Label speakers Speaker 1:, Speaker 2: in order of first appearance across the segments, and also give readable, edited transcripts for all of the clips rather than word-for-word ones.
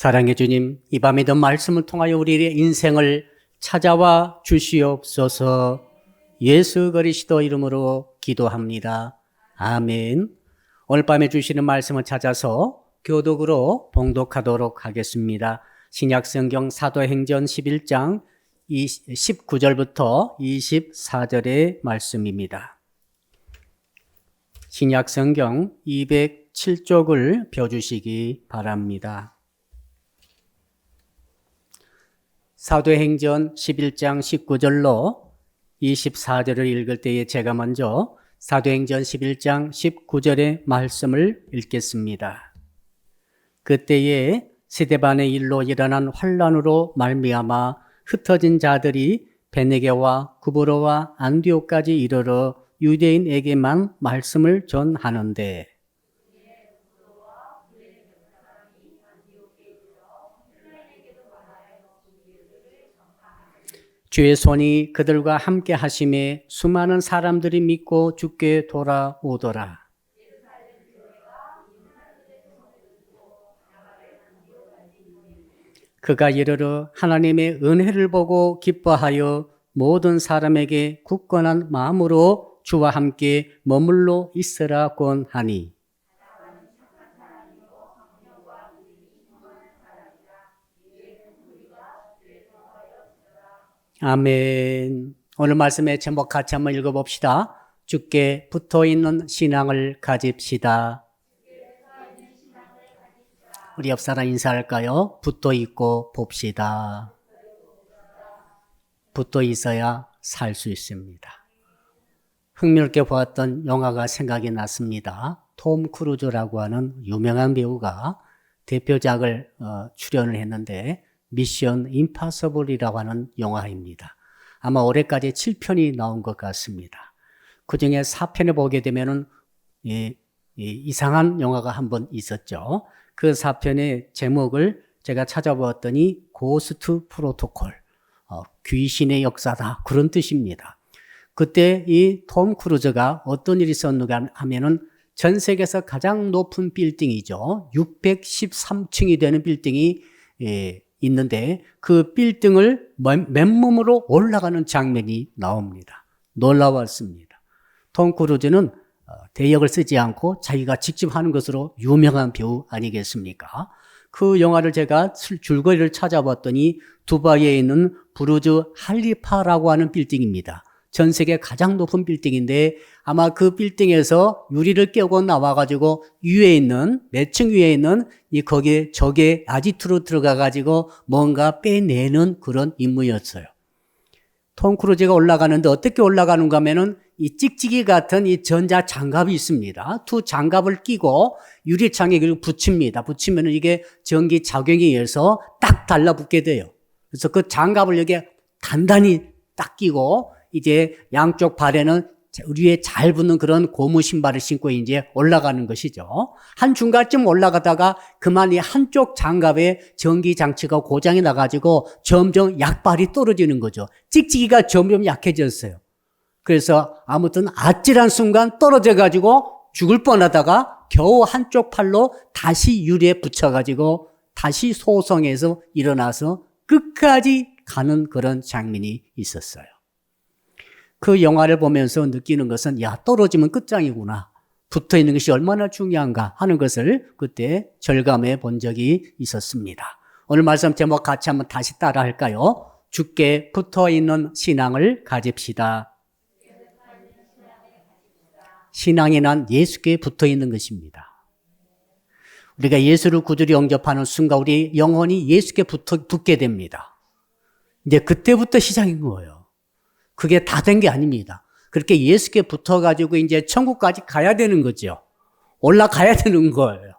Speaker 1: 사랑의 주님, 이 밤에도 말씀을 통하여 우리의 인생을 찾아와 주시옵소서. 예수 그리스도 이름으로 기도합니다. 아멘. 오늘 밤에 주시는 말씀을 찾아서 교독으로 봉독하도록 하겠습니다. 신약성경 사도행전 11장 19절부터 24절의 말씀입니다. 신약성경 207쪽을 펴주시기 바랍니다. 사도행전 11장 19절로 24절을 읽을 때에 제가 먼저 사도행전 11장 19절의 말씀을 읽겠습니다. 그때에 스데반의 일로 일어난 환란으로 말미암아 흩어진 자들이 베네게와 구브로와 안디옥까지 이르러 유대인에게만 말씀을 전하는데 주의 손이 그들과 함께 하심에 수많은 사람들이 믿고 주께 돌아오더라. 그가 이르러 하나님의 은혜를 보고 기뻐하여 모든 사람에게 굳건한 마음으로 주와 함께 머물러 있으라곤 하니 아멘. 오늘 말씀의 제목 같이 한번 읽어봅시다. 주께 붙어있는 신앙을 가집시다. 우리 옆 사람 인사할까요? 붙어있고 봅시다. 붙어 있어야 살 수 있습니다. 흥미롭게 보았던 영화가 생각이 났습니다. 톰 크루즈라고 하는 유명한 배우가 대표작을 출연을 했는데 미션 임파서블이라고 하는 영화입니다. 아마 올해까지 7편이 나온 것 같습니다. 그 중에 4편을 보게 되면은 이상한 영화가 한 번 있었죠. 그 4편의 제목을 제가 찾아보았더니 고스트 프로토콜, 귀신의 역사다, 그런 뜻입니다. 그때 이 톰 크루즈가 어떤 일이 있었는가 하면은 전 세계에서 가장 높은 빌딩이죠. 613층이 되는 빌딩이 있는데 그 빌딩을 맨몸으로 올라가는 장면이 나옵니다. 놀라웠습니다. 톰 크루즈는 대역을 쓰지 않고 자기가 직접 하는 것으로 유명한 배우 아니겠습니까? 그 영화를 제가 줄거리를 찾아봤더니 두바이에 있는 부르즈 할리파라고 하는 빌딩입니다. 전 세계 가장 높은 빌딩인데 아마 그 빌딩에서 유리를 깨고 나와가지고 위에 있는, 몇 층 위에 있는 거기에 적의 아지트로 들어가가지고 뭔가 빼내는 그런 임무였어요. 톰 크루즈가 올라가는데 어떻게 올라가는가 하면은 이 찍찍이 같은 이 전자 장갑이 있습니다. 두 장갑을 끼고 유리창에 붙입니다. 붙이면은 이게 전기 작용에 의해서 딱 달라붙게 돼요. 그래서 그 장갑을 여기에 단단히 딱 끼고 이제 양쪽 발에는 위에 잘 붙는 그런 고무 신발을 신고 이제 올라가는 것이죠. 한 중간쯤 올라가다가 그만 이 한쪽 장갑에 전기 장치가 고장이 나가지고 점점 약발이 떨어지는 거죠. 찍찍이가 점점 약해졌어요. 그래서 아무튼 아찔한 순간 떨어져가지고 죽을 뻔하다가 겨우 한쪽 팔로 다시 유리에 붙여가지고 다시 소성해서 일어나서 끝까지 가는 그런 장면이 있었어요. 그 영화를 보면서 느끼는 것은 떨어지면 끝장이구나. 붙어있는 것이 얼마나 중요한가 하는 것을 그때 절감해 본 적이 있었습니다. 오늘 말씀 제목 같이 한번 다시 따라 할까요? 주께 붙어있는 신앙을 가집시다. 신앙이 난 예수께 붙어있는 것입니다. 우리가 예수를 구주로 영접하는 순간 우리 영혼이 예수께 붙게 됩니다. 이제 그때부터 시작인 거예요. 그게 다 된 게 아닙니다. 그렇게 예수께 붙어가지고 이제 천국까지 가야 되는 거죠. 올라가야 되는 거예요.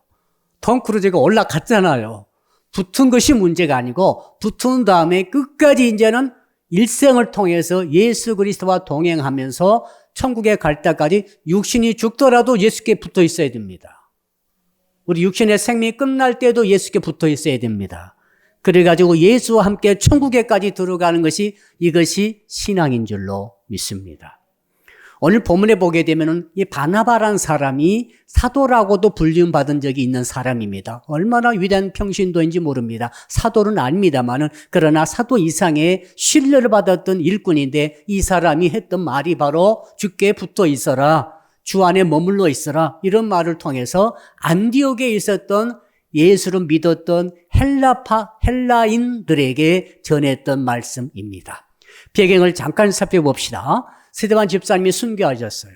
Speaker 1: 톰 크루즈가 올라갔잖아요. 붙은 것이 문제가 아니고 붙은 다음에 끝까지 이제는 일생을 통해서 예수 그리스도와 동행하면서 천국에 갈 때까지 육신이 죽더라도 예수께 붙어 있어야 됩니다. 우리 육신의 생명이 끝날 때도 예수께 붙어 있어야 됩니다. 그래가지고 예수와 함께 천국에까지 들어가는 것이 이것이 신앙인 줄로 믿습니다. 오늘 본문에 보게 되면은 이 바나바란 사람이 사도라고도 불림받은 적이 있는 사람입니다. 얼마나 위대한 평신도인지 모릅니다. 사도는 아닙니다만은 그러나 사도 이상의 신뢰를 받았던 일꾼인데 이 사람이 했던 말이 바로 주께 붙어 있어라. 주 안에 머물러 있어라. 이런 말을 통해서 안디옥에 있었던 예수를 믿었던 헬라인들에게 전했던 말씀입니다. 배경을 잠깐 살펴봅시다. 스데반 집사님이 순교하셨어요.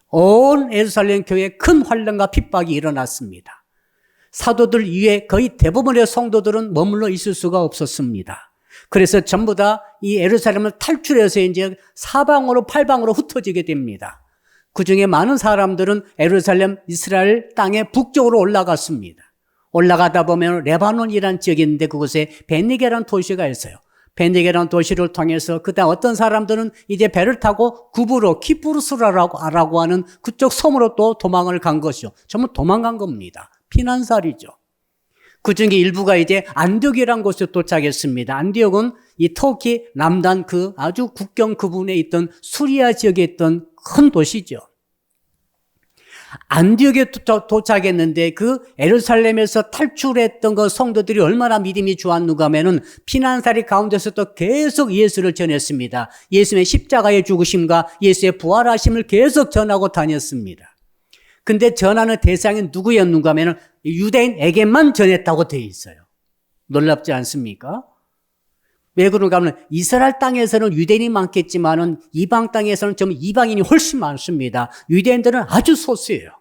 Speaker 1: 온 예루살렘 교회에 큰 환란과 핍박이 일어났습니다. 사도들 이외에 거의 대부분의 성도들은 머물러 있을 수가 없었습니다. 그래서 전부 다 이 예루살렘을 탈출해서 이제 사방으로 팔방으로 흩어지게 됩니다. 그 중에 많은 사람들은 예루살렘 이스라엘 땅의 북쪽으로 올라갔습니다. 올라가다 보면 레바논이라는 지역이 있는데 그곳에 베니게라는 도시가 있어요. 베니게라는 도시를 통해서 그다음 어떤 사람들은 이제 배를 타고 구브로 키프루스라고 하는 그쪽 섬으로 또 도망을 간 것이죠. 전부 도망간 겁니다. 피난살이죠. 그 중에 일부가 이제 안디옥이라는 곳에 도착했습니다. 안디옥은 이 터키 남단 그 아주 국경 그 부분에 있던 수리아 지역에 있던 큰 도시죠. 안디옥에 도착했는데 그 예루살렘에서 탈출했던 그 성도들이 얼마나 믿음이 좋았는가 하면은 피난살이 가운데서도 계속 예수를 전했습니다. 예수의 십자가의 죽으심과 예수의 부활하심을 계속 전하고 다녔습니다. 근데 전하는 대상이 누구였는가 하면은 유대인에게만 전했다고 되어 있어요. 놀랍지 않습니까? 왜 그런가 하면 이스라엘 땅에서는 유대인이 많겠지만은 이방 땅에서는 좀 이방인이 훨씬 많습니다. 유대인들은 아주 소수예요.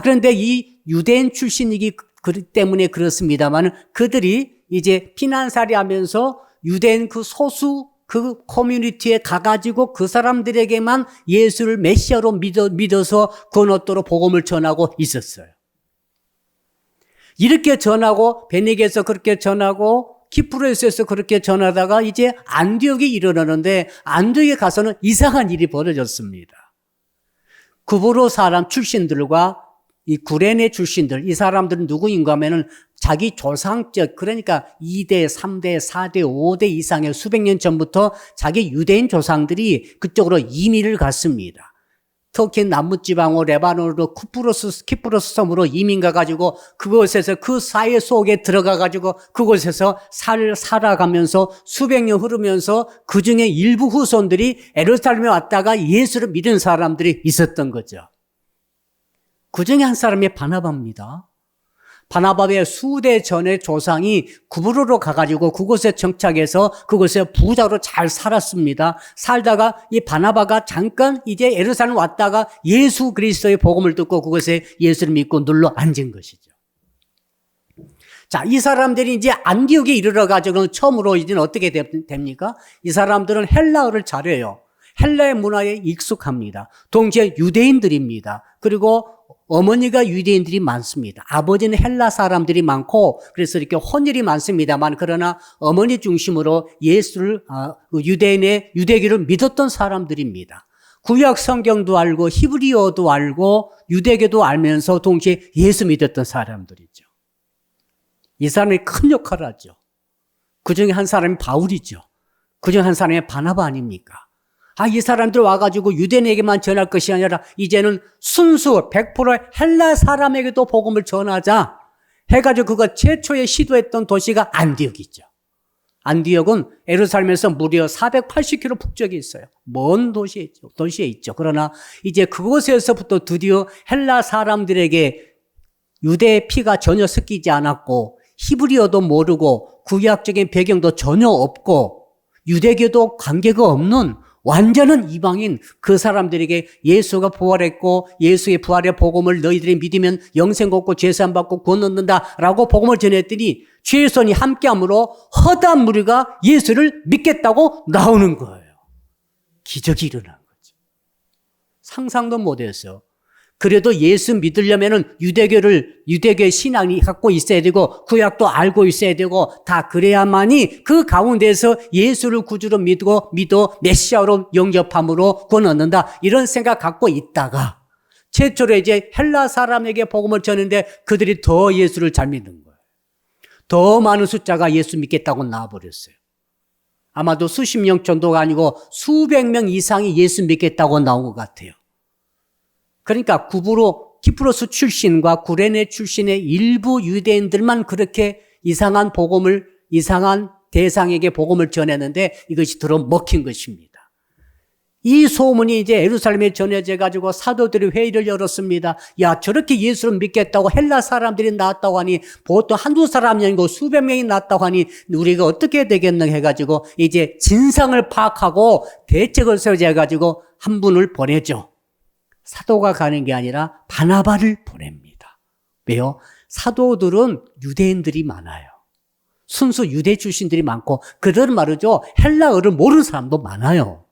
Speaker 1: 그런데 이 유대인 출신이기 때문에 그렇습니다만 그들이 이제 피난살이 하면서 유대인 그 소수 그 커뮤니티에 가가지고 그 사람들에게만 예수를 메시아로 믿어서 건너도록 복음을 전하고 있었어요. 이렇게 전하고 베니게에서 그렇게 전하고 키프로스에서 그렇게 전하다가 이제 안디옥에 이르렀는데 안디옥에 가서는 이상한 일이 벌어졌습니다. 구브로 사람 출신들과 이 구레네 출신들, 이 사람들은 누구인가 하면은 자기 조상적, 그러니까 2대, 3대, 4대, 5대 이상의 수백 년 전부터 자기 유대인 조상들이 그쪽으로 이민을 갔습니다. 터키 남부지방으로 레바논으로 키프로스 섬으로 이민 가가지고 그곳에서 그 사회 속에 들어가가지고 그곳에서 살아가면서 수백 년 흐르면서 그 중에 일부 후손들이 예루살렘에 왔다가 예수를 믿은 사람들이 있었던 거죠. 그 중에 한 사람이 바나바입니다. 바나바의 수대 전의 조상이 구브로로 가가지고 그곳에 정착해서 그곳에 부자로 잘 살았습니다. 살다가 이 바나바가 잠깐 이제 예루살렘 왔다가 예수 그리스도의 복음을 듣고 그곳에 예수를 믿고 눌러 앉은 것이죠. 자, 이 사람들이 이제 안디옥에 이르러가지고 처음으로 이제 어떻게 됩니까? 이 사람들은 헬라어를 잘해요. 헬라의 문화에 익숙합니다. 동시에 유대인들입니다. 그리고 어머니가 유대인들이 많습니다. 아버지는 헬라 사람들이 많고 그래서 이렇게 혼혈이 많습니다만 그러나 어머니 중심으로 예수를 유대인의 유대교를 믿었던 사람들입니다. 구약 성경도 알고 히브리어도 알고 유대교도 알면서 동시에 예수 믿었던 사람들이죠. 이 사람이 큰 역할을 하죠. 그중에 한 사람이 바울이죠. 그중에 한 사람이 바나바 아닙니까? 이 사람들 와가지고 유대인에게만 전할 것이 아니라 이제는 순수 100% 헬라 사람에게도 복음을 전하자 해가지고 그거 최초에 시도했던 도시가 안디옥이죠. 안디옥은 예루살렘에서 무려 480km 북쪽에 있어요. 먼 도시에 있죠. 그러나 이제 그곳에서부터 드디어 헬라 사람들에게 유대의 피가 전혀 섞이지 않았고 히브리어도 모르고 구약적인 배경도 전혀 없고 유대교도 관계가 없는 완전한 이방인 그 사람들에게 예수가 부활했고 예수의 부활의 복음을 너희들이 믿으면 영생 얻고 죄사함 받고 구원 얻는다라고 복음을 전했더니 최선이 함께함으로 허다한 무리가 예수를 믿겠다고 나오는 거예요. 기적이 일어난 거죠. 상상도 못했어요. 그래도 예수 믿으려면은 유대교의 신앙이 갖고 있어야 되고 구약도 알고 있어야 되고 다 그래야만이 그 가운데서 예수를 구주로 믿어 메시아로 영접함으로 구원 얻는다. 이런 생각 갖고 있다가 최초로 이제 헬라 사람에게 복음을 전했는데 그들이 더 예수를 잘 믿는 거예요. 더 많은 숫자가 예수 믿겠다고 나와버렸어요. 아마도 수십 명 정도가 아니고 수백 명 이상이 예수 믿겠다고 나온 것 같아요. 그러니까 키프로스 출신과 구레네 출신의 일부 유대인들만 그렇게 이상한 대상에게 복음을 전했는데 이것이 들어먹힌 것입니다. 이 소문이 이제 예루살렘에 전해져 가지고 사도들이 회의를 열었습니다. 야, 저렇게 예수를 믿겠다고 헬라 사람들이 나왔다고 하니 보통 한두 사람이 아니고 수백 명이 나왔다고 하니 우리가 어떻게 되겠나 해가지고 이제 진상을 파악하고 대책을 세워져 가지고 한 분을 보내죠. 사도가 가는 게 아니라 바나바를 보냅니다. 왜요? 사도들은 유대인들이 많아요. 순수 유대 출신들이 많고 그들은 말이죠. 헬라어를 모르는 사람도 많아요.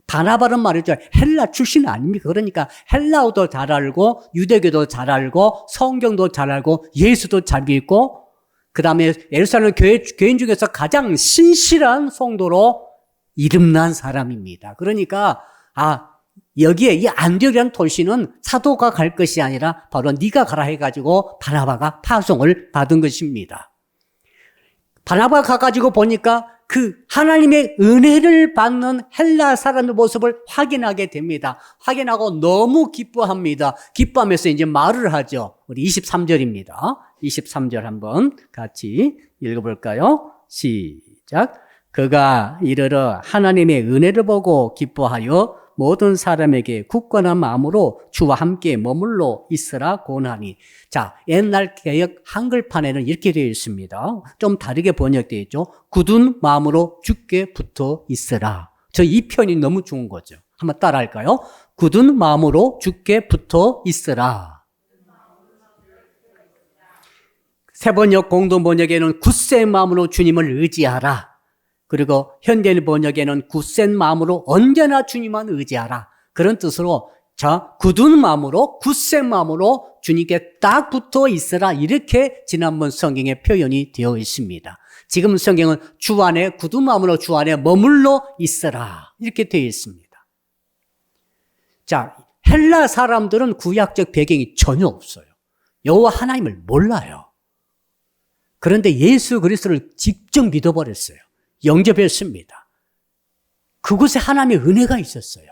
Speaker 1: 바나바는 말이죠. 헬라 출신 아닙니까? 그러니까 헬라어도 잘 알고 유대교도 잘 알고 성경도 잘 알고 예수도 잘 믿고 그다음에 예루살렘 교인 중에서 가장 신실한 성도로 이름난 사람입니다. 그러니까 여기에 이 안디옥이라는 도시는 사도가 갈 것이 아니라 바로 네가 가라 해가지고 바나바가 파송을 받은 것입니다. 바나바가 가가지고 보니까 그 하나님의 은혜를 받는 헬라 사람의 모습을 확인하게 됩니다. 확인하고 너무 기뻐합니다. 기뻐하면서 이제 말을 하죠. 우리 23절입니다. 23절 한번 같이 읽어볼까요? 시작. 그가 이르러 하나님의 은혜를 보고 기뻐하여 모든 사람에게 굳건한 마음으로 주와 함께 머물러 있으라 권하니. 자, 옛날 개역 한글판에는 이렇게 되어 있습니다. 좀 다르게 번역되어 있죠. 굳은 마음으로 주께 붙어 있으라. 저 이 편이 너무 좋은 거죠. 한번 따라 할까요? 굳은 마음으로 주께 붙어 있으라. 새번역 공동 번역에는 굳센 마음으로 주님을 의지하라. 그리고 현대인 번역에는 굳센 마음으로 언제나 주님만 의지하라. 그런 뜻으로 굳은 마음으로 굳센 마음으로 주님께 딱 붙어 있으라. 이렇게 지난번 성경에 표현이 되어 있습니다. 지금 성경은 주 안에 굳은 마음으로 주 안에 머물러 있으라. 이렇게 되어 있습니다. 자, 헬라 사람들은 구약적 배경이 전혀 없어요. 여호와 하나님을 몰라요. 그런데 예수 그리스도를 직접 믿어버렸어요. 영접했습니다. 그곳에 하나님의 은혜가 있었어요.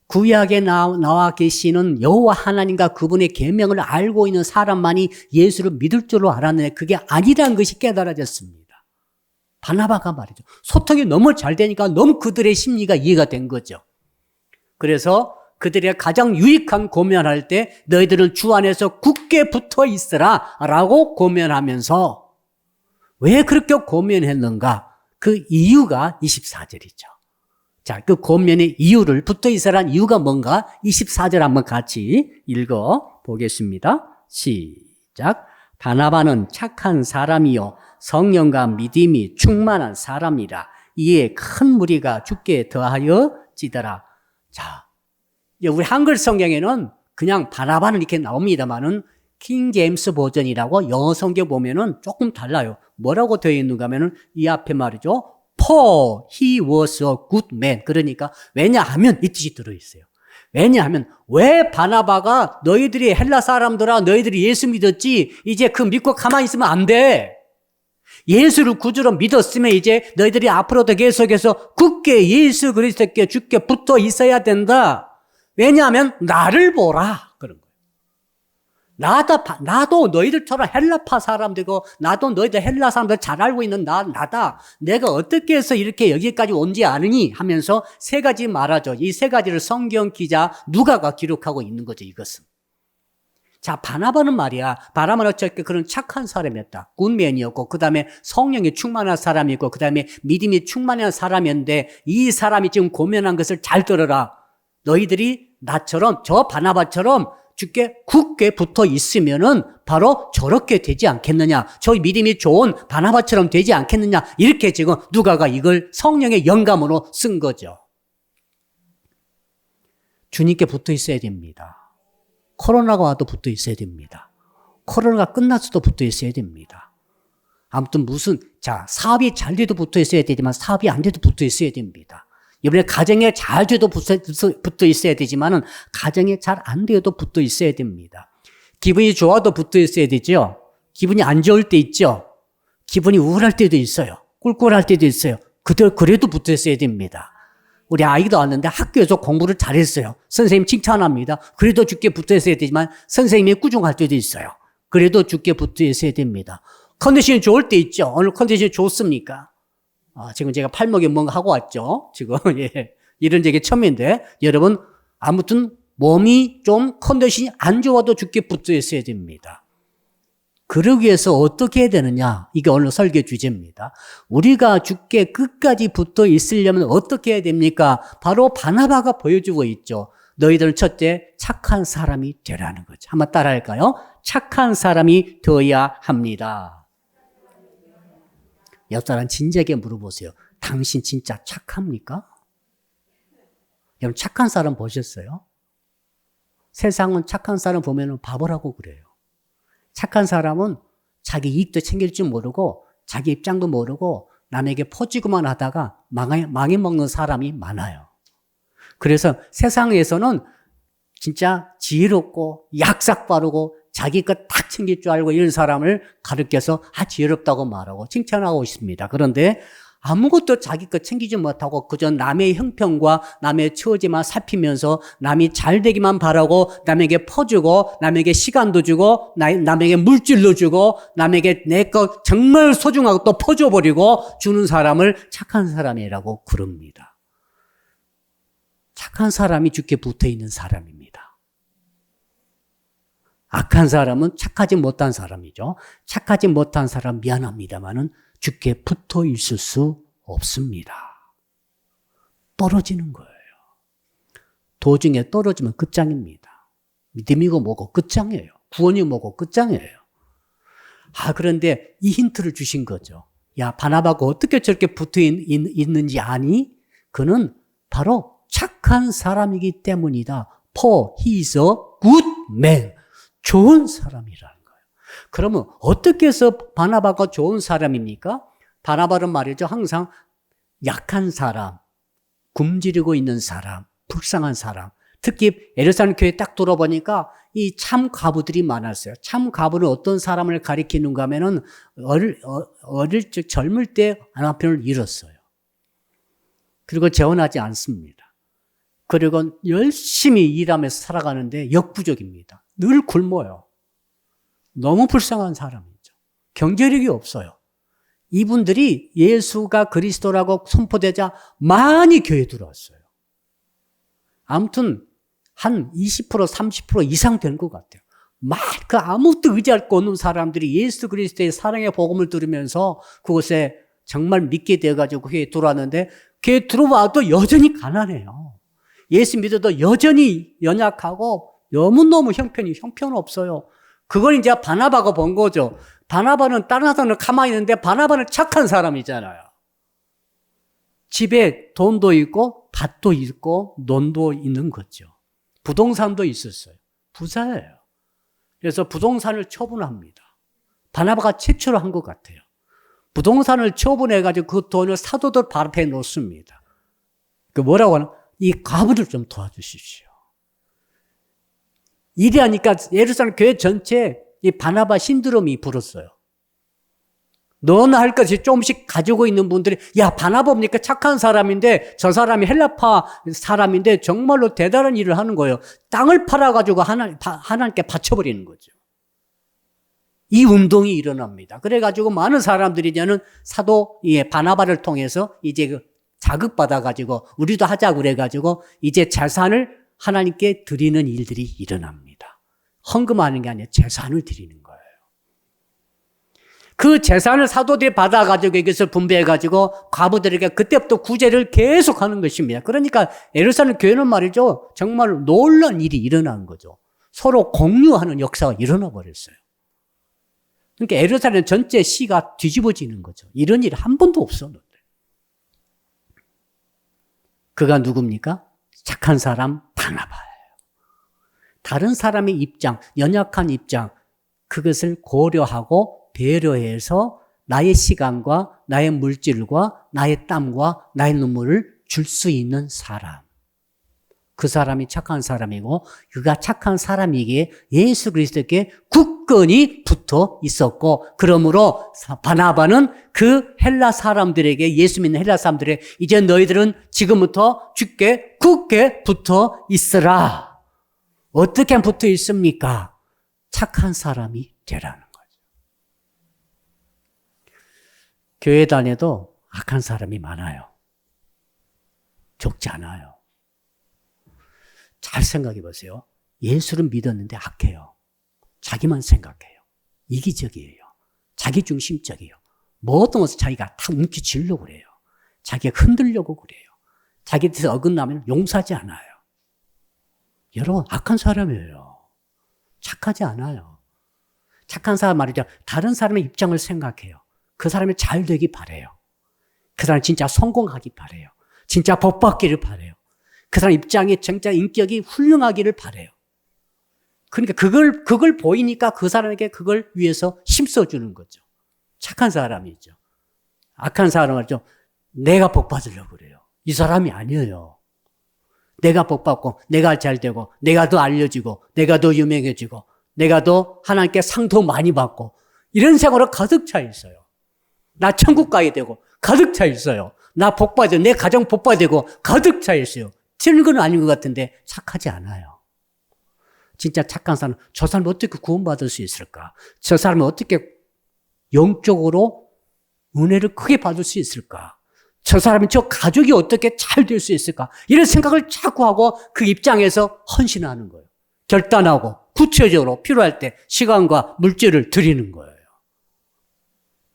Speaker 1: 구약에 나와 계시는 여호와 하나님과 그분의 계명을 알고 있는 사람만이 예수를 믿을 줄로 알았는데 그게 아니라는 것이 깨달아졌습니다. 바나바가 말이죠. 소통이 너무 잘 되니까 너무 그들의 심리가 이해가 된 거죠. 그래서 그들의 가장 유익한 고면할 때 너희들은 주 안에서 굳게 붙어 있으라 라고 고면하면서 왜 그렇게 고면했는가? 그 이유가 24절이죠. 자, 그 고면의 이유를 붙어 있으라는 이유가 뭔가? 24절 한번 같이 읽어 보겠습니다. 시작. 바나바는 착한 사람이요 성령과 믿음이 충만한 사람이라. 이에 큰 무리가 주께 더하여 지더라. 자, 우리 한글 성경에는 그냥 바나바는 이렇게 나옵니다만은 킹 제임스 버전이라고 영어 성경 보면은 조금 달라요. 뭐라고 되어 있는가 하면은 이 앞에 말이죠. For he was a good man. 그러니까 왜냐하면 이 뜻이 들어있어요. 왜냐하면 왜 바나바가 너희들이 헬라 사람들아 너희들이 예수 믿었지 이제 그 믿고 가만히 있으면 안 돼. 예수를 구주로 믿었으면 이제 너희들이 앞으로도 계속해서 굳게 예수 그리스도께 주께 붙어 있어야 된다. 왜냐하면 나를 보라. 그런 거예요. 나도 너희들처럼 헬라파 사람들이고 나도 너희들 헬라 사람들 잘 알고 있는 나다. 내가 어떻게 해서 이렇게 여기까지 온지 아느니 하면서 세 가지 말하죠. 이 세 가지를 성경 기자 누가가 기록하고 있는 거죠. 이것은. 자, 바나바는 말이야. 바나바는 어쨌든 그런 착한 사람이었다. 굿맨이었고 그 다음에 성령이 충만한 사람이고 그 다음에 믿음이 충만한 사람이었는데 이 사람이 지금 고면한 것을 잘 들어라. 너희들이 나처럼 저 바나바처럼 주께 굳게 붙어 있으면은 바로 저렇게 되지 않겠느냐. 저 믿음이 좋은 바나바처럼 되지 않겠느냐. 이렇게 지금 누가가 이걸 성령의 영감으로 쓴 거죠. 주님께 붙어 있어야 됩니다. 코로나가 와도 붙어 있어야 됩니다. 코로나가 끝났어도 붙어 있어야 됩니다. 아무튼 사업이 잘 돼도 붙어 있어야 되지만 사업이 안 돼도 붙어 있어야 됩니다. 이번에 가정에 잘 돼도 붙어 있어야 되지만은 가정에 잘 안 돼도 붙어 있어야 됩니다. 기분이 좋아도 붙어 있어야 되죠. 기분이 안 좋을 때 있죠. 기분이 우울할 때도 있어요. 꿀꿀할 때도 있어요. 그래도 붙어 있어야 됩니다. 우리 아이도 왔는데 학교에서 공부를 잘했어요. 선생님 칭찬합니다. 그래도 죽게 붙어 있어야 되지만 선생님이 꾸중할 때도 있어요. 그래도 죽게 붙어 있어야 됩니다. 컨디션이 좋을 때 있죠. 오늘 컨디션이 좋습니까? 지금 제가 팔목에 뭔가 하고 왔죠. 지금 예. 이런 얘기 처음인데 여러분 아무튼 몸이 좀 컨디션이 안 좋아도 죽게 붙어 있어야 됩니다. 그러기 위해서 어떻게 해야 되느냐? 이게 오늘 설교 주제입니다. 우리가 주께 끝까지 붙어 있으려면 어떻게 해야 됩니까? 바로 바나바가 보여주고 있죠. 너희들은 첫째 착한 사람이 되라는 거죠. 한번 따라할까요? 착한 사람이 되어야 합니다. 옆 사람 진지하게 물어보세요. 당신 진짜 착합니까? 여러분 착한 사람 보셨어요? 세상은 착한 사람 보면 바보라고 그래요. 착한 사람은 자기 이익도 챙길 줄 모르고 자기 입장도 모르고 남에게 퍼주고만 하다가 망해먹는 사람이 많아요. 그래서 세상에서는 진짜 지혜롭고 약삭 빠르고 자기 것 딱 챙길 줄 알고 이런 사람을 가르쳐서 지혜롭다고 말하고 칭찬하고 있습니다. 그런데 아무것도 자기 것 챙기지 못하고 그저 남의 형편과 남의 처지만 살피면서 남이 잘 되기만 바라고 남에게 퍼주고 남에게 시간도 주고 남에게 물질도 주고 남에게 내 것 정말 소중하고 또 퍼줘버리고 주는 사람을 착한 사람이라고 부릅니다. 착한 사람이 주께 붙어있는 사람입니다. 악한 사람은 착하지 못한 사람이죠. 착하지 못한 사람 미안합니다만은 주께 붙어 있을 수 없습니다. 떨어지는 거예요. 도중에 떨어지면 끝장입니다. 믿음이고 뭐고 끝장이에요. 구원이 뭐고 끝장이에요. 그런데 이 힌트를 주신 거죠. 야, 바나바가 어떻게 저렇게 붙어 있는지 아니? 그는 바로 착한 사람이기 때문이다. For he is a good man. 좋은 사람이라는 거예요. 그러면 어떻게 해서 바나바가 좋은 사람입니까? 바나바는 말이죠. 항상 약한 사람, 굶주리고 있는 사람, 불쌍한 사람. 특히 예루살렘 교회에 딱 돌아보니까 이 참 과부들이 많았어요. 참 과부는 어떤 사람을 가리키는가 하면은 어릴 적 젊을 때 남편을 잃었어요. 그리고 재혼하지 않습니다. 그리고 열심히 일하면서 살아가는데 역부족입니다. 늘 굶어요. 너무 불쌍한 사람이죠. 경제력이 없어요. 이분들이 예수가 그리스도라고 선포되자 많이 교회에 들어왔어요. 아무튼 한 20% 30% 이상 된 것 같아요. 아무것도 의지할 거 없는 사람들이 예수 그리스도의 사랑의 복음을 들으면서 그곳에 정말 믿게 되어가지고 교회에 들어왔는데 교회에 들어와도 여전히 가난해요. 예수 믿어도 여전히 연약하고 너무너무 형편없어요. 그걸 이제 바나바가 본 거죠. 바나바는 다른 사람은 가만히 있는데 바나바는 착한 사람이잖아요. 집에 돈도 있고 밭도 있고 논도 있는 거죠. 부동산도 있었어요. 부자예요. 그래서 부동산을 처분합니다. 바나바가 최초로 한 것 같아요. 부동산을 처분해가지고 그 돈을 사도들 발 앞에 놓습니다. 뭐라고 하나? 이 과부를 좀 도와주십시오. 이래 하니까 예루살렘 교회 전체에 이 바나바 신드롬이 불었어요. 너나 할 것이 조금씩 가지고 있는 분들이 야 바나바입니까? 착한 사람인데 저 사람이 헬라파 사람인데 정말로 대단한 일을 하는 거예요. 땅을 팔아가지고 하나님께 바쳐버리는 거죠. 이 운동이 일어납니다. 그래가지고 많은 사람들이 이제는 사도 바나바를 통해서 이제 자극받아가지고 우리도 하자 그래가지고 이제 재산을 하나님께 드리는 일들이 일어납니다. 헌금하는 게 아니라 재산을 드리는 거예요. 그 재산을 사도들이 받아가지고 이것을 분배해가지고 과부들에게 그때부터 구제를 계속하는 것입니다. 그러니까 예루살렘 교회는 말이죠. 정말 놀라운 일이 일어난 거죠. 서로 공유하는 역사가 일어나 버렸어요. 그러니까 예루살렘 전체 시가 뒤집어지는 거죠. 이런 일이 한 번도 없었는데. 그가 누굽니까? 착한 사람 바나바예요. 다른 사람의 입장, 연약한 입장, 그것을 고려하고 배려해서 나의 시간과 나의 물질과 나의 땀과 나의 눈물을 줄 수 있는 사람. 그 사람이 착한 사람이고 그가 착한 사람이기에 예수 그리스도께 굳건히 붙어 있었고, 그러므로 바나바는 그 헬라 사람들에게, 예수 믿는 헬라 사람들에게 이제 너희들은 지금부터 주께 굳게 붙어 있으라. 어떻게 붙어 있습니까? 착한 사람이 되라는 거죠. 교회 다녀도 악한 사람이 많아요. 적지 않아요. 잘 생각해 보세요. 예수를 믿었는데 악해요. 자기만 생각해요. 이기적이에요. 자기중심적이에요. 모든 것을 자기가 다 움켜쥐려고 그래요. 자기가 흔들려고 그래요. 자기 뜻에 어긋나면 용서하지 않아요. 여러분, 악한 사람이에요. 착하지 않아요. 착한 사람 말이죠. 다른 사람의 입장을 생각해요. 그 사람이 잘 되기 바라요. 그 사람이 진짜 성공하기 바라요. 진짜 복 받기를 바라요. 그 사람 입장에 진짜 인격이 훌륭하기를 바라요. 그러니까 그걸 보이니까 그 사람에게 그걸 위해서 힘써주는 거죠. 착한 사람이죠. 악한 사람은 좀 내가 복 받으려고 그래요. 이 사람이 아니에요. 내가 복 받고, 내가 잘 되고, 내가 더 알려지고, 내가 더 유명해지고, 내가 더 하나님께 상 더 많이 받고, 이런 생각으로 가득 차 있어요. 나 천국 가야 되고, 가득 차 있어요. 나 복 받아, 내 가정 복 받고, 가득 차 있어요. 틀린 건 아닌 것 같은데 착하지 않아요. 진짜 착한 사람, 저 사람이 어떻게 구원받을 수 있을까? 저 사람이 어떻게 영적으로 은혜를 크게 받을 수 있을까? 저 사람이, 저 가족이 어떻게 잘 될 수 있을까? 이런 생각을 자꾸 하고 그 입장에서 헌신하는 거예요. 결단하고 구체적으로 필요할 때 시간과 물질을 드리는 거예요.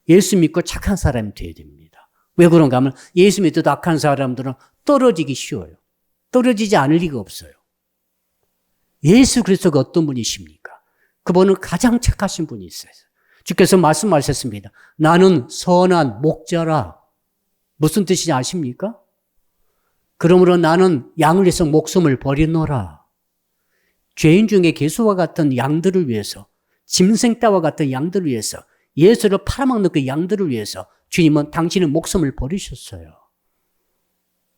Speaker 1: 예수 믿고 착한 사람이 되어야 됩니다. 왜 그런가 하면 예수 믿어도 악한 사람들은 떨어지기 쉬워요. 떨어지지 않을 리가 없어요. 예수 그리스도가 어떤 분이십니까? 그분은 가장 착하신 분이 있어요. 주께서 말씀하셨습니다. 나는 선한 목자라. 무슨 뜻인지 아십니까? 그러므로 나는 양을 위해서 목숨을 버리노라. 죄인 중에 개수와 같은 양들을 위해서, 짐승떼와 같은 양들을 위해서, 예수를 팔아먹는 그 양들을 위해서 주님은 당신의 목숨을 버리셨어요.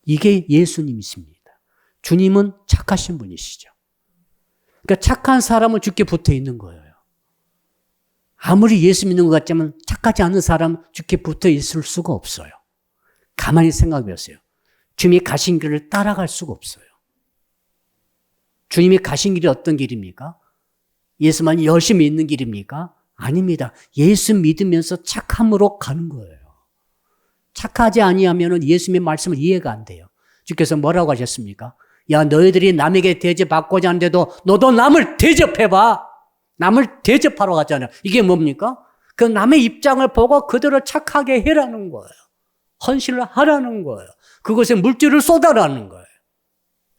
Speaker 1: 이게 예수님이십니다. 주님은 착하신 분이시죠. 그러니까 착한 사람은 주께 붙어 있는 거예요. 아무리 예수 믿는 것 같지만 착하지 않은 사람 주께 붙어 있을 수가 없어요. 가만히 생각해 보세요. 주님이 가신 길을 따라갈 수가 없어요. 주님이 가신 길이 어떤 길입니까? 예수만 열심히 있는 길입니까? 아닙니다. 예수 믿으면서 착함으로 가는 거예요. 착하지 아니하면 예수님의 말씀을 이해가 안 돼요. 주께서 뭐라고 하셨습니까? 야, 너희들이 남에게 대접받고자 하는데도 너도 남을 대접해봐. 남을 대접하러 가잖아요. 이게 뭡니까? 그 남의 입장을 보고 그대로 착하게 해라는 거예요. 헌신을 하라는 거예요. 그것에 물질을 쏟아라는 거예요.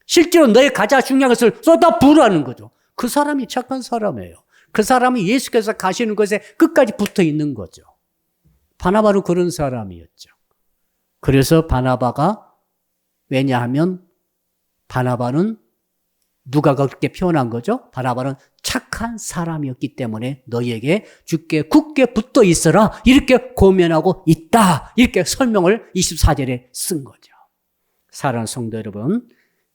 Speaker 1: 실제로 너의 가장 중요한 것을 쏟아 부으라는 거죠. 그 사람이 착한 사람이에요. 그 사람이 예수께서 가시는 것에 끝까지 붙어 있는 거죠. 바나바는 그런 사람이었죠. 그래서 바나바가, 왜냐하면 바나바는 누가 그렇게 표현한 거죠? 바나바는 착한 사람이었기 때문에 너희에게 주께 굳게 붙어 있어라 이렇게 고면하고 있다 이렇게 설명을 24절에 쓴 거죠. 사랑하는 성도 여러분,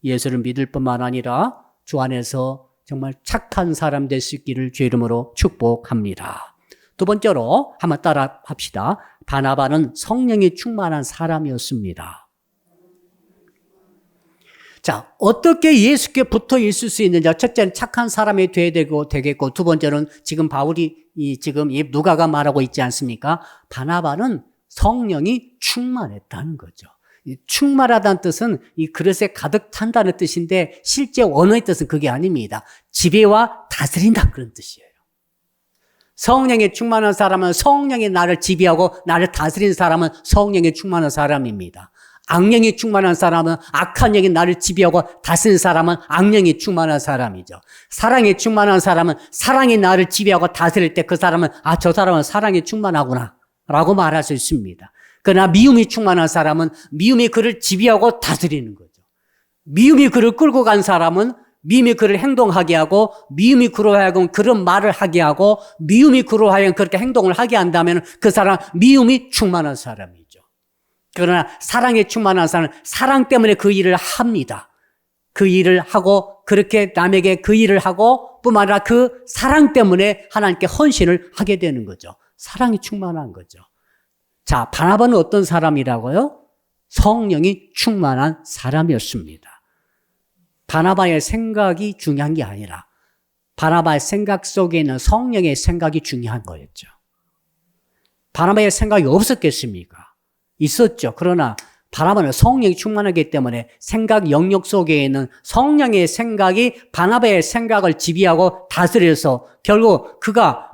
Speaker 1: 예수를 믿을 뿐만 아니라 주 안에서 정말 착한 사람 될 수 있기를 주의 이름으로 축복합니다. 두 번째로 한번 따라 합시다. 바나바는 성령이 충만한 사람이었습니다. 자, 어떻게 예수께 붙어 있을 수 있느냐? 첫째는 착한 사람이 되어야 되겠고, 두 번째는 지금 바울이 지금 누가가 말하고 있지 않습니까? 바나바는 성령이 충만했다는 거죠. 충만하다는 뜻은 이 그릇에 가득 찬다는 뜻인데 실제 원어의 뜻은 그게 아닙니다. 지배와 다스린다 그런 뜻이에요. 성령에 충만한 사람은 성령이 나를 지배하고 나를 다스리는 사람은 성령에 충만한 사람입니다. 악령이 충만한 사람은, 악한 영이 나를 지배하고 다스리는 사람은 악령이 충만한 사람이죠. 사랑에 충만한 사람은 사랑이 나를 지배하고 다스릴 때 그 사람은 저 사람은 사랑에 충만하구나 라고 말할 수 있습니다. 그러나 미움이 충만한 사람은 미움이 그를 지배하고 다스리는 거죠. 미움이 그를 끌고 간 사람은 미움이 그를 행동하게 하고, 미움이 그로 하여금 그런 말을 하게 하고, 미움이 그로 하여금 그렇게 행동을 하게 한다면 그 사람 미움이 충만한 사람이죠. 그러나 사랑에 충만한 사람은 사랑 때문에 그 일을 합니다. 그 일을 하고 그렇게 남에게 그 일을 하고 뿐만 아니라 그 사랑 때문에 하나님께 헌신을 하게 되는 거죠. 사랑이 충만한 거죠. 자, 바나바는 어떤 사람이라고요? 성령이 충만한 사람이었습니다. 바나바의 생각이 중요한 게 아니라 바나바의 생각 속에 있는 성령의 생각이 중요한 거였죠. 바나바의 생각이 없었겠습니까? 있었죠. 그러나 바나바는 성령이 충만하기 때문에 생각 영역 속에 있는 성령의 생각이 바나바의 생각을 지배하고 다스려서 결국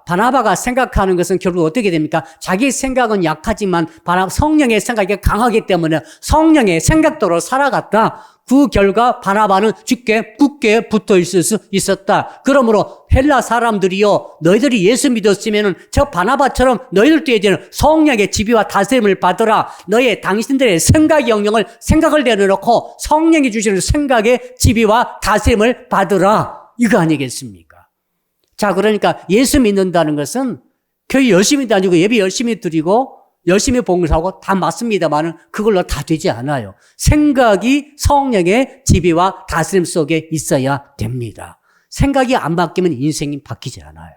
Speaker 1: 바나바가 생각하는 것은 결국 어떻게 됩니까? 자기 생각은 약하지만 성령의 생각이 강하기 때문에 성령의 생각대로 살아갔다. 그 결과 바나바는 주께 굳게 붙어 있을 수 있었다. 그러므로 헬라 사람들이요, 너희들이 예수 믿었으면은 저 바나바처럼 너희들도 이제는 성령의 지배와 다스림을 받으라. 당신들의 생각을 내려놓고 성령이 주시는 생각의 지배와 다스림을 받으라. 이거 아니겠습니까? 자, 그러니까 예수 믿는다는 것은 교회 열심히 다니고 예배 열심히 드리고 열심히 봉사하고 다 맞습니다만은 그걸로 다 되지 않아요. 생각이 성령의 지배와 다스림 속에 있어야 됩니다. 생각이 안 바뀌면 인생이 바뀌지 않아요.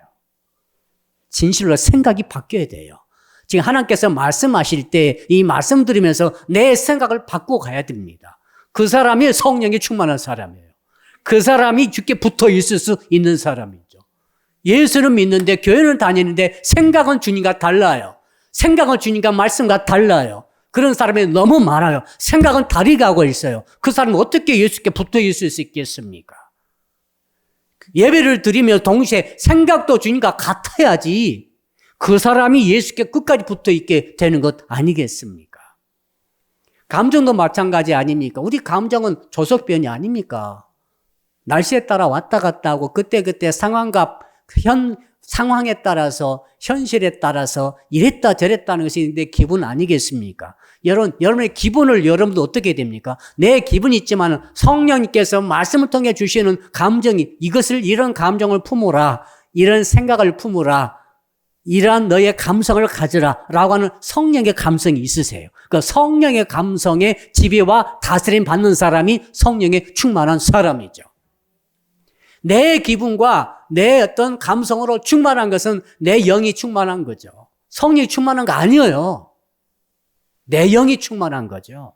Speaker 1: 진실로 생각이 바뀌어야 돼요. 지금 하나님께서 말씀하실 때 이 말씀 들으면서 내 생각을 바꾸고 가야 됩니다. 그 사람이 성령이 충만한 사람이에요. 그 사람이 주께 붙어 있을 수 있는 사람이죠. 예수는 믿는데 교회는 다니는데 생각은 주님과 달라요. 생각은 주님과 말씀과 달라요. 그런 사람이 너무 많아요. 생각은 다리 가고 있어요. 그 사람은 어떻게 예수께 붙어 있을 수 있겠습니까? 예배를 드리며 동시에 생각도 주님과 같아야지 그 사람이 예수께 끝까지 붙어 있게 되는 것 아니겠습니까? 감정도 마찬가지 아닙니까? 우리 감정은 조석변이 아닙니까? 날씨에 따라 왔다 갔다 하고 그때그때 상황에 따라서 현실에 따라서 이랬다 저랬다는 것이 있는데 기분 아니겠습니까? 여러분의 기분을 여러분도 어떻게 됩니까? 내 기분이 있지만 성령님께서 말씀을 통해 주시는 감정이 이런 감정을 품으라, 이런 생각을 품으라, 이러한 너의 감성을 가져라 라고 하는 성령의 감성이 있으세요. 그러니까 성령의 감성의 지배와 다스림 받는 사람이 성령에 충만한 사람이죠. 내 기분과 내 어떤 감성으로 충만한 것은 내 영이 충만한 거죠. 성령이 충만한 거 아니에요. 내 영이 충만한 거죠.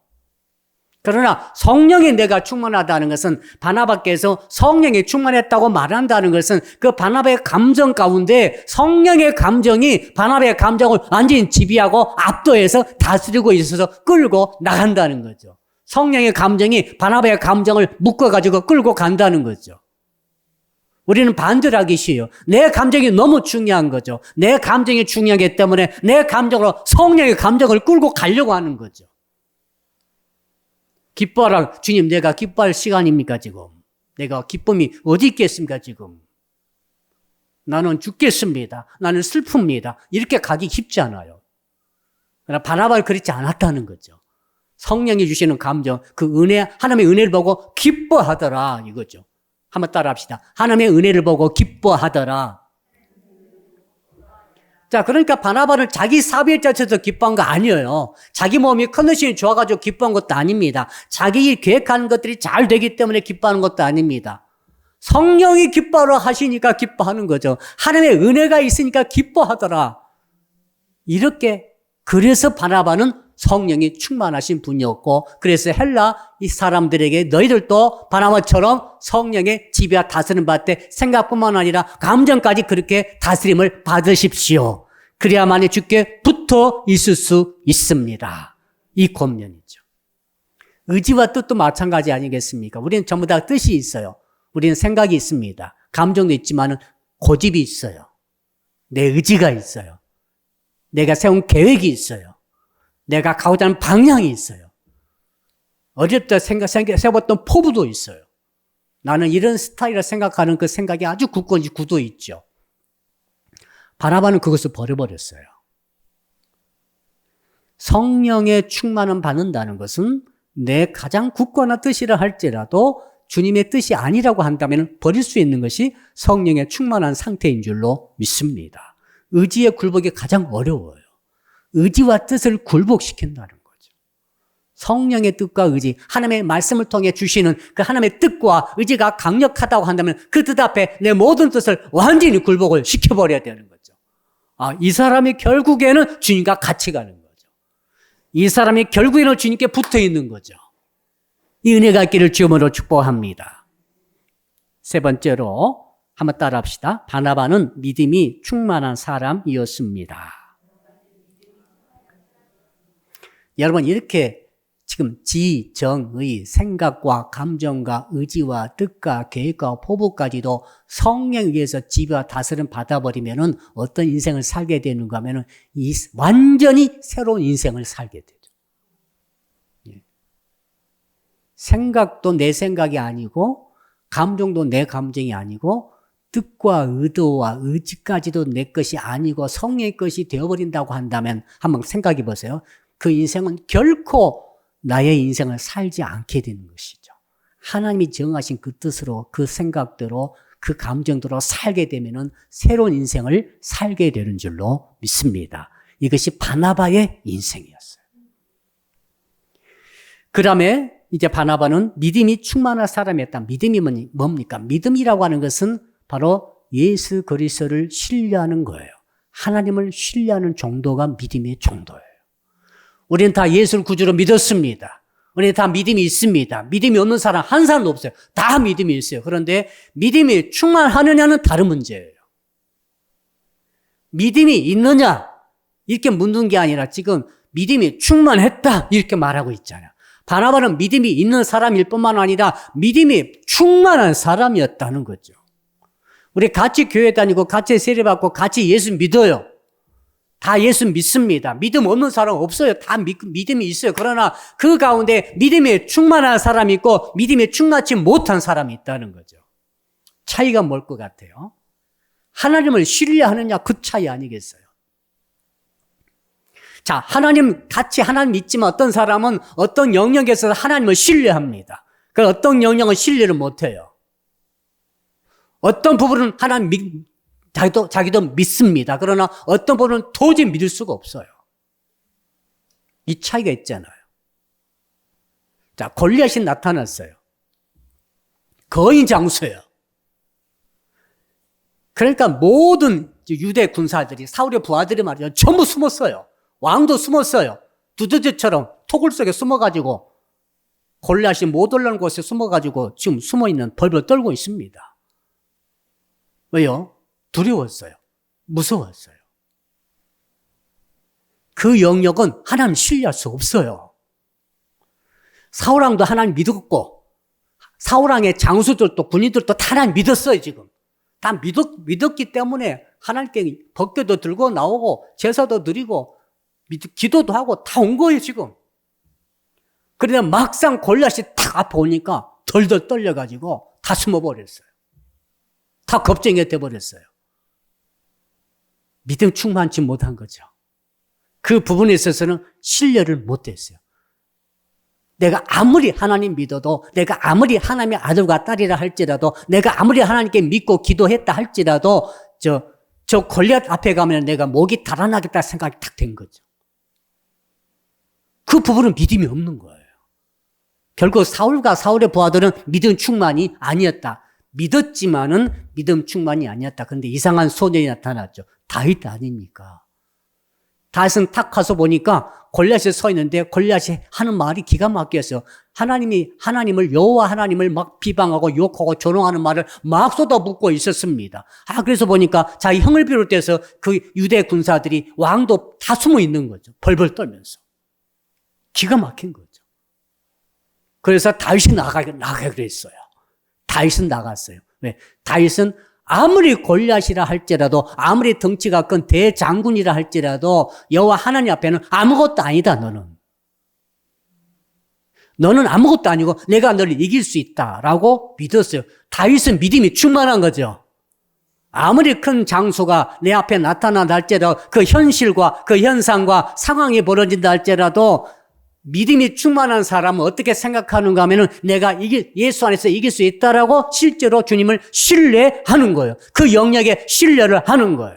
Speaker 1: 그러나 성령의 내가 충만하다는 것은 바나바께서 성령이 충만했다고 말한다는 것은 그 바나바의 감정 가운데 성령의 감정이 바나바의 감정을 완전히 지배하고 압도해서 다스리고 있어서 끌고 나간다는 거죠. 성령의 감정이 바나바의 감정을 묶어가지고 끌고 간다는 거죠. 우리는 반대로 하기 쉬워요. 내 감정이 너무 중요한 거죠. 내 감정이 중요하기 때문에 내 감정으로 성령의 감정을 끌고 가려고 하는 거죠. 기뻐하라. 주님, 내가 기뻐할 시간입니까 지금? 내가 기쁨이 어디 있겠습니까 지금? 나는 죽겠습니다. 나는 슬픕니다. 이렇게 가기 쉽지 않아요. 그러나 바나바는 그렇지 않았다는 거죠. 성령이 주시는 감정, 그 은혜, 하나님의 은혜를 보고 기뻐하더라 이거죠. 한번 따라 합시다. 하나님의 은혜를 보고 기뻐하더라. 자, 그러니까 바나바는 자기 사비에 짜쳐서 기뻐한 거 아니에요. 자기 몸이 컨디션이 좋아가지고 기뻐한 것도 아닙니다. 자기 계획하는 것들이 잘 되기 때문에 기뻐하는 것도 아닙니다. 성령이 기뻐하라 하시니까 기뻐하는 거죠. 하나님의 은혜가 있으니까 기뻐하더라. 그래서 바나바는 성령이 충만하신 분이었고, 그래서 헬라 이 사람들에게 너희들도 바나바처럼 성령의 지배와 다스림 받을 때 생각뿐만 아니라 감정까지 그렇게 다스림을 받으십시오. 그래야만이 주께 붙어 있을 수 있습니다. 이 권면이죠. 의지와 뜻도 마찬가지 아니겠습니까? 우리는 전부 다 뜻이 있어요. 우리는 생각이 있습니다. 감정도 있지만 고집이 있어요. 내 의지가 있어요. 내가 세운 계획이 있어요. 내가 가고자 하는 방향이 있어요. 어릴 때 세웠던 포부도 있어요. 나는 이런 스타일을 생각하는 그 생각이 아주 굳어 있죠. 바나바는 그것을 버려버렸어요. 성령의 충만을 받는다는 것은 내 가장 굳건한 뜻이라 할지라도 주님의 뜻이 아니라고 한다면 버릴 수 있는 것이 성령의 충만한 상태인 줄로 믿습니다. 의지의 굴복이 가장 어려워요. 의지와 뜻을 굴복시킨다는 거죠. 성령의 뜻과 의지, 하나님의 말씀을 통해 주시는 그 하나님의 뜻과 의지가 강력하다고 한다면 그 뜻 앞에 내 모든 뜻을 완전히 굴복을 시켜버려야 되는 거죠. 이 사람이 결국에는 주님과 같이 가는 거죠. 이 사람이 결국에는 주님께 붙어 있는 거죠. 이 은혜가 있기를 주님으로 축복합니다. 세 번째로 한번 따라합시다. 바나바는 믿음이 충만한 사람이었습니다. 여러분, 이렇게 지금 지, 정, 의, 생각과 감정과 의지와 뜻과 계획과 포부까지도 성령에 의해서 지배와 다스림 받아버리면은 어떤 인생을 살게 되는가 하면은 완전히 새로운 인생을 살게 되죠. 생각도 내 생각이 아니고, 감정도 내 감정이 아니고, 뜻과 의도와 의지까지도 내 것이 아니고 성령의 것이 되어버린다고 한다면 한번 생각해 보세요. 그 인생은 결코 나의 인생을 살지 않게 되는 것이죠. 하나님이 정하신 그 뜻으로, 그 생각대로, 그 감정대로 살게 되면은 새로운 인생을 살게 되는 줄로 믿습니다. 이것이 바나바의 인생이었어요. 그 다음에 이제 바나바는 믿음이 충만한 사람이었다. 믿음이 뭡니까? 믿음이라고 하는 것은 바로 예수 그리스도를 신뢰하는 거예요. 하나님을 신뢰하는 정도가 믿음의 정도예요. 우리는 다 예수를 구주로 믿었습니다. 우리는 다 믿음이 있습니다. 믿음이 없는 사람 한 사람도 없어요. 다 믿음이 있어요. 그런데 믿음이 충만하느냐는 다른 문제예요. 믿음이 있느냐 이렇게 묻는 게 아니라 지금 믿음이 충만했다 이렇게 말하고 있잖아요. 바나바는 믿음이 있는 사람일 뿐만 아니라 믿음이 충만한 사람이었다는 거죠. 우리 같이 교회 다니고 같이 세례받고 같이 예수 믿어요. 다 예수 믿습니다. 믿음 없는 사람 없어요. 다 믿음이 있어요. 그러나 그 가운데 믿음이 충만한 사람이 있고 믿음이 충만치 못한 사람이 있다는 거죠. 차이가 뭘 것 같아요? 하나님을 신뢰하느냐 그 차이 아니겠어요? 자, 같이 하나님 믿지만 어떤 사람은 어떤 영역에서 하나님을 신뢰합니다. 그 어떤 영역은 신뢰를 못해요. 어떤 부분은 하나님 자기도 믿습니다. 그러나 어떤 부분은 도저히 믿을 수가 없어요. 이 차이가 있잖아요. 자, 골리앗이 나타났어요. 거인 장수예요. 그러니까 모든 유대 군사들이 사울의 부하들이 말이죠. 전부 숨었어요. 왕도 숨었어요. 두더지처럼 토굴 속에 숨어가지고 골리앗이 못 올라오는 곳에 숨어가지고 지금 숨어있는 벌벌 떨고 있습니다. 왜요? 두려웠어요. 무서웠어요. 그 영역은 하나님 신뢰할 수 없어요. 사울왕도 하나님 믿었고 사울왕의 장수들도 군인들도 다 하나님 믿었어요. 지금 다 믿었기 때문에 하나님께 법궤도 들고 나오고 제사도 드리고 기도도 하고 다 온 거예요. 지금. 그런데 막상 골리앗이 딱 앞에 오니까 덜덜 떨려가지고 다 숨어버렸어요. 다 겁쟁이가 돼버렸어요. 믿음 충만치 못한 거죠. 그 부분에 있어서는 신뢰를 못했어요. 내가 아무리 하나님 믿어도, 내가 아무리 하나님의 아들과 딸이라 할지라도, 내가 아무리 하나님께 믿고 기도했다 할지라도 저 골리앗 앞에 가면 내가 목이 달아나겠다 생각이 탁 된 거죠. 그 부분은 믿음이 없는 거예요. 결국 사울과 사울의 부하들은 믿음 충만이 아니었다. 믿었지만은 믿음 충만이 아니었다. 그런데 이상한 소년이 나타났죠. 다윗 아닙니까? 다윗은 탁 가서 보니까 골리앗이 서 있는데 골리앗이 하는 말이 기가 막혔어요. 하나님을 여호와 하나님을 막 비방하고 욕하고 조롱하는 말을 막 쏟아붓고 있었습니다. 그래서 보니까 자기 형을 비롯해서 그 유대 군사들이 왕도 다 숨어 있는 거죠. 벌벌 떨면서. 기가 막힌 거죠. 그래서 다윗이 나가기로 했어요. 다윗은 나갔어요. 왜? 다윗은 아무리 골리앗이라 할지라도 아무리 덩치가 큰 대장군이라 할지라도 여호와 하나님 앞에는 아무것도 아니다. 너는 아무것도 아니고 내가 너를 이길 수 있다라고 믿었어요. 다윗은 믿음이 충만한 거죠. 아무리 큰 장수가 내 앞에 나타난다 할지라도 그 현실과 그 현상과 상황이 벌어진다 할지라도 믿음이 충만한 사람은 어떻게 생각하는가 하면은 내가 예수 안에서 이길 수 있다라고 실제로 주님을 신뢰하는 거예요. 그 영역에 신뢰를 하는 거예요.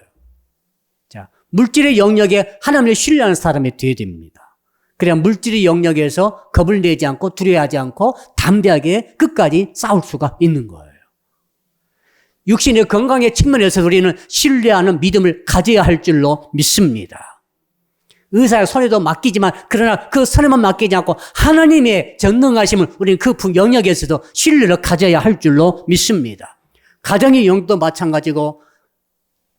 Speaker 1: 자, 물질의 영역에 하나님을 신뢰하는 사람이 되어야 됩니다. 그래야 물질의 영역에서 겁을 내지 않고 두려워하지 않고 담대하게 끝까지 싸울 수가 있는 거예요. 육신의 건강의 측면에서 우리는 신뢰하는 믿음을 가져야 할 줄로 믿습니다. 의사의 손에도 맡기지만 그러나 그 손에만 맡기지 않고 하나님의 전능하심을 우리는 그 영역에서도 신뢰를 가져야 할 줄로 믿습니다. 가정의 영역도 마찬가지고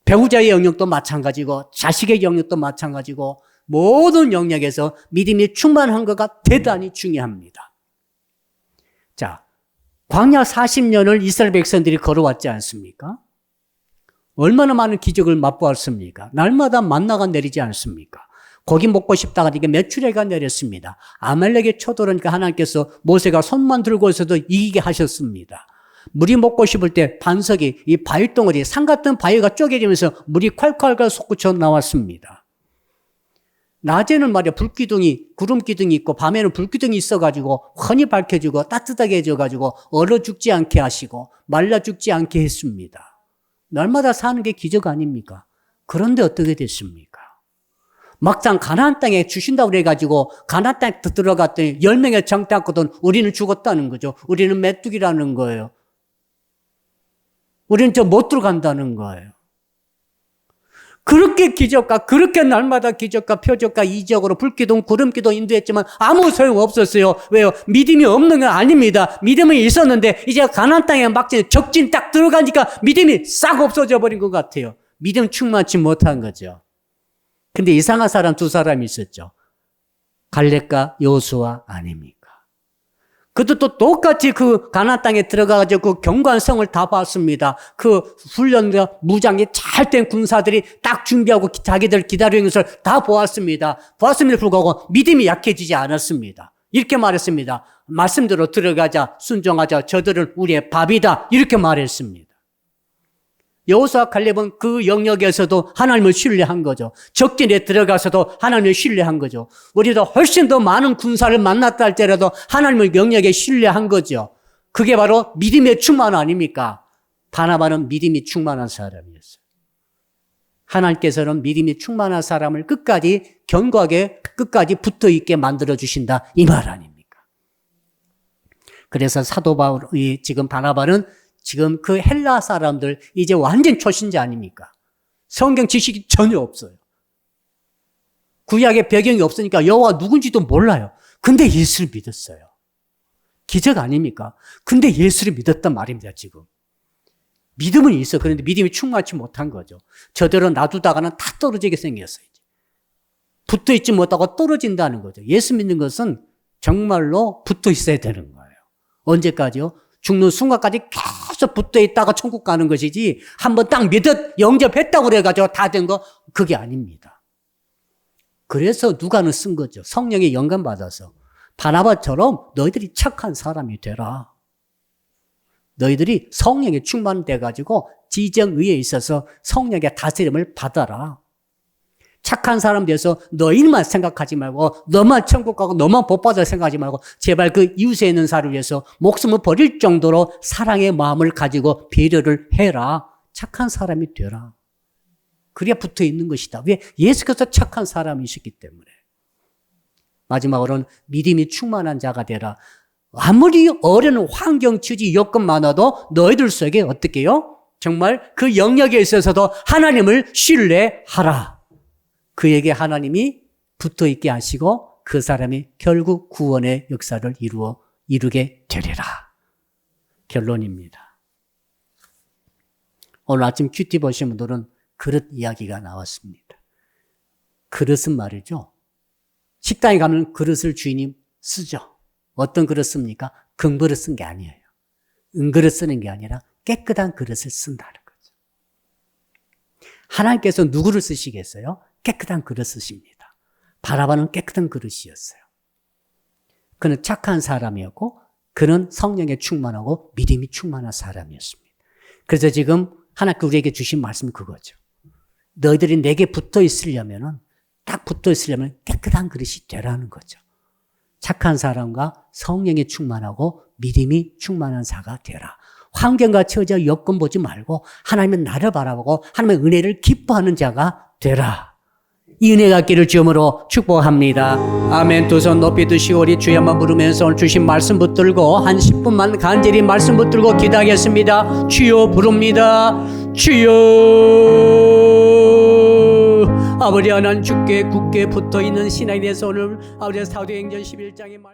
Speaker 1: 배우자의 영역도 마찬가지고 자식의 영역도 마찬가지고 모든 영역에서 믿음이 충만한 것가 대단히 중요합니다. 자, 광야 40년을 이스라엘 백성들이 걸어왔지 않습니까? 얼마나 많은 기적을 맛보았습니까? 날마다 만나가 내리지 않습니까? 고기 먹고 싶다가 이게 메추리가 내렸습니다. 아말렉이 쳐들어오니까 하나님께서 모세가 손만 들고 있어도 이기게 하셨습니다. 물이 먹고 싶을 때 반석이 이 바위덩어리 산 같은 바위가 쪼개지면서 물이 콸콸콸 솟구쳐 나왔습니다. 낮에는 말이야 불기둥이 구름 기둥이 있고 밤에는 불기둥이 있어가지고 환히 밝혀지고 따뜻하게 해져가지고 얼어 죽지 않게 하시고 말라 죽지 않게 했습니다. 날마다 사는 게 기적 아닙니까? 그런데 어떻게 됐습니까? 막상 가나안 땅에 주신다고 그래가지고 가나안 땅에 들어갔더니 10명의 정탐거든 우리는 죽었다는 거죠. 우리는 메뚜기라는 거예요. 우리는 못 들어간다는 거예요. 그렇게 기적과 그렇게 날마다 기적과 표적과 이적으로 불기둥 구름기둥 인도했지만 아무 소용 없었어요. 왜요? 믿음이 없는 건 아닙니다. 믿음이 있었는데 이제 가나안 땅에 막 적진 딱 들어가니까 믿음이 싹 없어져 버린 것 같아요. 믿음 충만치 못한 거죠. 근데 이상한 사람 두 사람이 있었죠. 갈렙과 여호수아 아닙니까? 그도 또 똑같이 그 가나안 땅에 들어가가지고 그 견고한 성을 다 봤습니다. 그 훈련과 무장이 잘 된 군사들이 딱 준비하고 자기들 기다리는 것을 다 보았습니다. 보았음에도 불구하고 믿음이 약해지지 않았습니다. 이렇게 말했습니다. 말씀대로 들어가자, 순종하자, 저들은 우리의 밥이다. 이렇게 말했습니다. 여호수아 갈렙은 그 영역에서도 하나님을 신뢰한 거죠. 적진에 들어가서도 하나님을 신뢰한 거죠. 우리도 훨씬 더 많은 군사를 만났다 할지라도 하나님을 영역에 신뢰한 거죠. 그게 바로 믿음의 충만 아닙니까? 바나바는 믿음이 충만한 사람이었어요. 하나님께서는 믿음이 충만한 사람을 끝까지 견고하게 끝까지 붙어있게 만들어주신다 이 말 아닙니까? 그래서 사도 바울이 지금 바나바는 지금 그 헬라 사람들 이제 완전 초신자 아닙니까? 성경 지식이 전혀 없어요. 구약의 배경이 없으니까 여호와 누군지도 몰라요. 근데 예수를 믿었어요. 기적 아닙니까? 근데 예수를 믿었단 말입니다, 지금. 믿음은 있어. 그런데 믿음이 충만치 못한 거죠. 저대로 놔두다가는 다 떨어지게 생겼어요. 붙어있지 못하고 떨어진다는 거죠. 예수 믿는 것은 정말로 붙어 있어야 되는 거예요. 언제까지요? 죽는 순간까지 계속 붙어 있다가 천국 가는 것이지 한번 딱 믿었 영접했다고 그래가지고 다 된 거 그게 아닙니다. 그래서 누가는 쓴 거죠. 성령의 영감 받아서 바나바처럼 너희들이 착한 사람이 되라. 너희들이 성령에 충만돼가지고 지정의에 있어서 성령의 다스림을 받아라. 착한 사람 돼서 너 일만 생각하지 말고 너만 천국 가고 너만 복 받을 생각하지 말고 제발 그 이웃에 있는 사람을 위해서 목숨을 버릴 정도로 사랑의 마음을 가지고 배려를 해라. 착한 사람이 되라. 그래야 붙어 있는 것이다. 왜? 예수께서 착한 사람이셨기 때문에. 마지막으로는 믿음이 충만한 자가 되라. 아무리 어려운 환경, 처지, 여건 많아도 너희들 속에 어떻게 해요? 정말 그 영역에 있어서도 하나님을 신뢰하라. 그에게 하나님이 붙어있게 하시고 그 사람이 결국 구원의 역사를 이루게 되리라. 결론입니다. 오늘 아침 큐티 보신 분들은 그릇 이야기가 나왔습니다. 그릇은 말이죠. 식당에 가면 그릇을 주인이 쓰죠. 어떤 그릇 씁니까? 금그릇 쓴 게 아니에요. 은그릇 쓰는 게 아니라 깨끗한 그릇을 쓴다는 거죠. 하나님께서 누구를 쓰시겠어요? 깨끗한 그릇 쓰십니다. 바나바는 깨끗한 그릇이었어요. 그는 착한 사람이었고 그는 성령에 충만하고 믿음이 충만한 사람이었습니다. 그래서 지금 하나님께 우리에게 주신 말씀은 그거죠. 너희들이 내게 붙어 있으려면은 딱 붙어 있으려면 깨끗한 그릇이 되라는 거죠. 착한 사람과 성령에 충만하고 믿음이 충만한 자가 되라. 환경과 처지와 여건 보지 말고 하나님의 나를 바라보고 하나님의 은혜를 기뻐하는 자가 되라. 이 은혜가 있기를 주음으로 축복합니다. 아멘. 두 손 높이 드시고 우리 주의 한번 부르면서 오늘 주신 말씀 붙들고 한 10분만 간절히 말씀 붙들고 기도하겠습니다. 주여 부릅니다. 주여. 아버지 하나님 주께 굳게 붙어있는 신앙에 대해서 오늘 아버지 사도행전 11장의 말